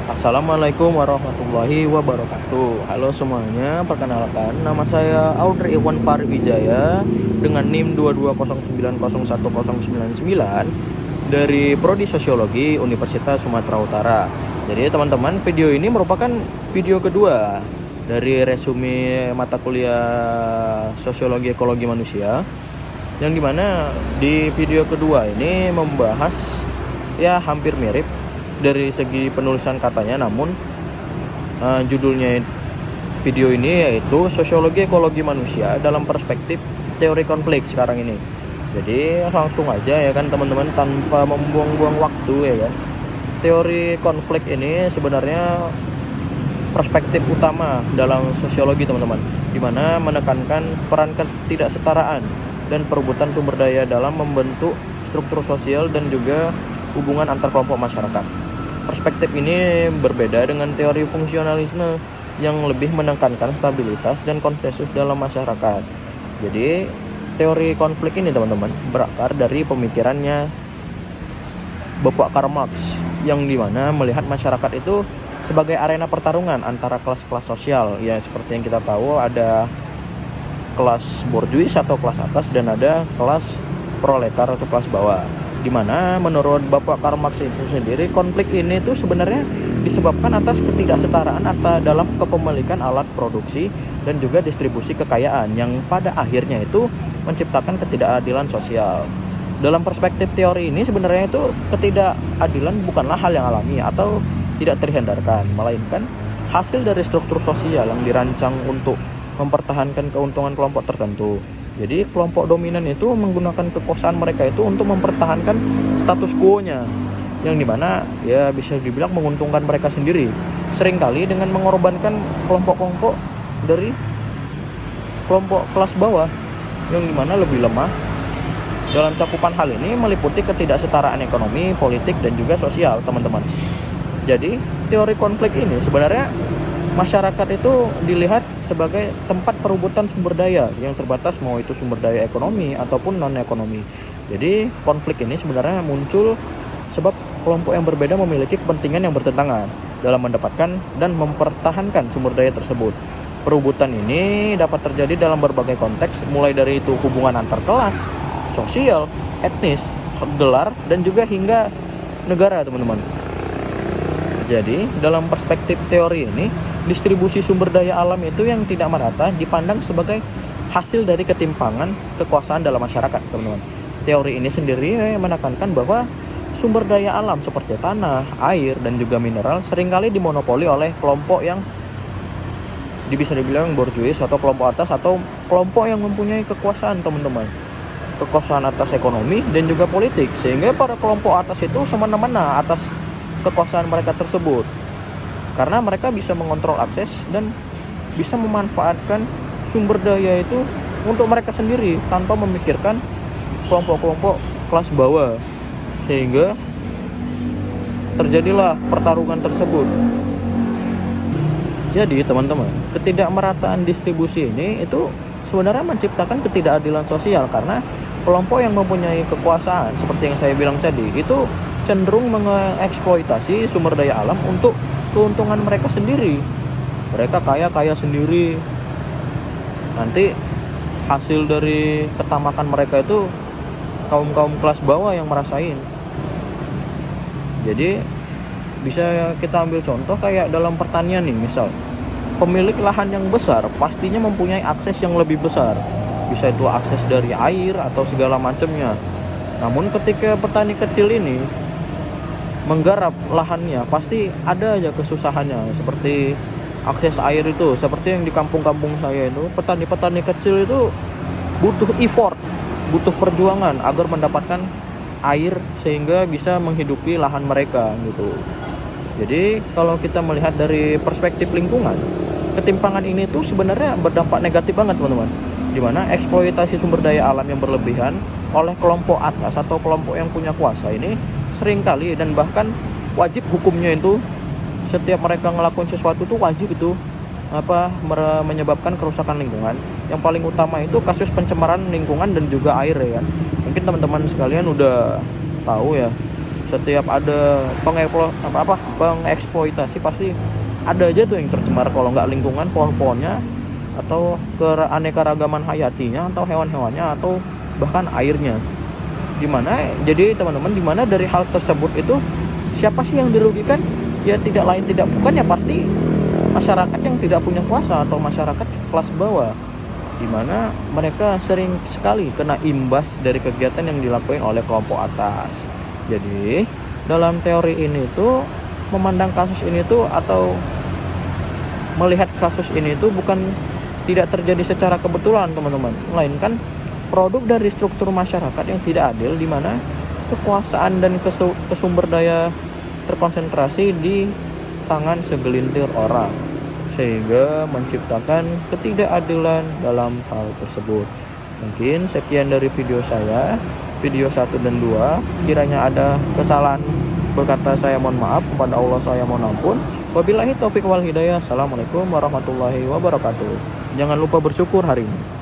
Assalamualaikum warahmatullahi wabarakatuh. Halo semuanya, perkenalkan nama saya Audrey Iwan Fari Wijaya dengan NIM 220901099 dari Prodi Sosiologi Universitas Sumatera Utara. Jadi teman-teman, video ini merupakan video kedua dari resume mata kuliah Sosiologi Ekologi Manusia, yang dimana di video kedua ini membahas ya hampir mirip dari segi penulisan katanya, namun judulnya video ini yaitu Sosiologi Ekologi Manusia dalam Perspektif Teori Konflik sekarang ini. Jadi langsung aja ya kan teman-teman, tanpa membuang-buang waktu ya kan. Teori konflik ini sebenarnya perspektif utama dalam sosiologi teman-teman, di mana menekankan peran ketidaksetaraan dan perebutan sumber daya dalam membentuk struktur sosial dan juga hubungan antar kelompok masyarakat. Perspektif ini berbeda dengan teori fungsionalisme yang lebih menekankan stabilitas dan konsensus dalam masyarakat. Jadi, teori konflik ini teman-teman berakar dari pemikirannya Bapak Karl Marx, yang dimana melihat masyarakat itu sebagai arena pertarungan antara kelas-kelas sosial. Ya, seperti yang kita tahu ada kelas borjuis atau kelas atas dan ada kelas proletar atau kelas bawah. Di mana menurut Bapak Karl Marx itu sendiri, konflik ini tuh sebenarnya disebabkan atas ketidaksetaraan atau dalam kepemilikan alat produksi dan juga distribusi kekayaan yang pada akhirnya itu menciptakan ketidakadilan sosial. Dalam perspektif teori ini sebenarnya itu ketidakadilan bukanlah hal yang alami atau tidak terhindarkan, melainkan hasil dari struktur sosial yang dirancang untuk mempertahankan keuntungan kelompok tertentu. Jadi kelompok dominan itu menggunakan kekuasaan mereka itu untuk mempertahankan status quo-nya, yang dimana ya bisa dibilang menguntungkan mereka sendiri, seringkali dengan mengorbankan kelompok-kelompok dari kelompok kelas bawah yang dimana lebih lemah. Dalam cakupan hal ini meliputi ketidaksetaraan ekonomi, politik, dan juga sosial teman-teman. Jadi teori konflik ini sebenarnya masyarakat itu dilihat sebagai tempat perebutan sumber daya yang terbatas, mau itu sumber daya ekonomi ataupun non-ekonomi. Jadi konflik ini sebenarnya muncul sebab kelompok yang berbeda memiliki kepentingan yang bertentangan dalam mendapatkan dan mempertahankan sumber daya tersebut. Perebutan ini dapat terjadi dalam berbagai konteks, mulai dari itu hubungan antar kelas, sosial, etnis, gelar, dan juga hingga negara teman-teman. Jadi dalam perspektif teori ini, distribusi sumber daya alam itu yang tidak merata dipandang sebagai hasil dari ketimpangan kekuasaan dalam masyarakat, teman-teman. Teori ini sendiri menekankan bahwa sumber daya alam seperti tanah, air, dan juga mineral seringkali dimonopoli oleh kelompok yang bisa dibilang borjuis atau kelompok atas atau kelompok yang mempunyai kekuasaan, teman-teman. Kekuasaan atas ekonomi dan juga politik, sehingga para kelompok atas itu semena-mena atas kekuasaan mereka tersebut, karena mereka bisa mengontrol akses dan bisa memanfaatkan sumber daya itu untuk mereka sendiri tanpa memikirkan kelompok-kelompok kelas bawah, sehingga terjadilah pertarungan tersebut. Jadi teman-teman, ketidakmerataan distribusi ini itu sebenarnya menciptakan ketidakadilan sosial, karena kelompok yang mempunyai kekuasaan seperti yang saya bilang tadi itu cenderung mengeksploitasi sumber daya alam untuk keuntungan mereka sendiri. Mereka kaya sendiri. Nanti hasil dari ketamakan mereka itu kaum-kaum kelas bawah yang merasain. Jadi bisa kita ambil contoh kayak dalam pertanian nih, misal pemilik lahan yang besar pastinya mempunyai akses yang lebih besar. Bisa itu akses dari air atau segala macamnya. Namun ketika petani kecil ini menggarap lahannya, pasti ada aja kesusahannya, seperti akses air itu. Seperti yang di kampung-kampung saya itu, petani-petani kecil itu butuh effort, butuh perjuangan agar mendapatkan air sehingga bisa menghidupi lahan mereka gitu. Jadi kalau kita melihat dari perspektif lingkungan, ketimpangan ini tuh sebenarnya berdampak negatif banget teman-teman, dimana eksploitasi sumber daya alam yang berlebihan oleh kelompok atas atau kelompok yang punya kuasa ini seringkali dan bahkan wajib hukumnya itu, setiap mereka ngelakuin sesuatu tuh wajib itu menyebabkan kerusakan lingkungan. Yang paling utama itu kasus pencemaran lingkungan dan juga air ya kan. Mungkin teman-teman sekalian udah tahu ya, Setiap ada pengeksploitasi pasti ada aja tuh yang tercemar, kalau nggak lingkungan, pohon-pohonnya, atau keanekaragaman hayatinya, atau hewan-hewannya, atau bahkan airnya. Jadi teman-teman, dimana dari hal tersebut itu siapa sih yang dirugikan? Ya tidak lain tidak bukan, ya pasti masyarakat yang tidak punya kuasa atau masyarakat kelas bawah, dimana mereka sering sekali kena imbas dari kegiatan yang dilakukan oleh kelompok atas. Jadi dalam teori ini tuh, memandang kasus ini tuh atau melihat kasus ini tuh bukan tidak terjadi secara kebetulan teman-teman, melainkan produk dari struktur masyarakat yang tidak adil, di mana kekuasaan dan kesumber daya terkonsentrasi di tangan segelintir orang, sehingga menciptakan ketidakadilan dalam hal tersebut. Mungkin sekian dari video saya, video 1 dan 2. Kiranya ada kesalahan berkata, saya mohon maaf, kepada Allah saya mohon ampun. Wabillahi taufiq wal hidayah. Assalamualaikum warahmatullahi wabarakatuh. Jangan lupa bersyukur hari ini.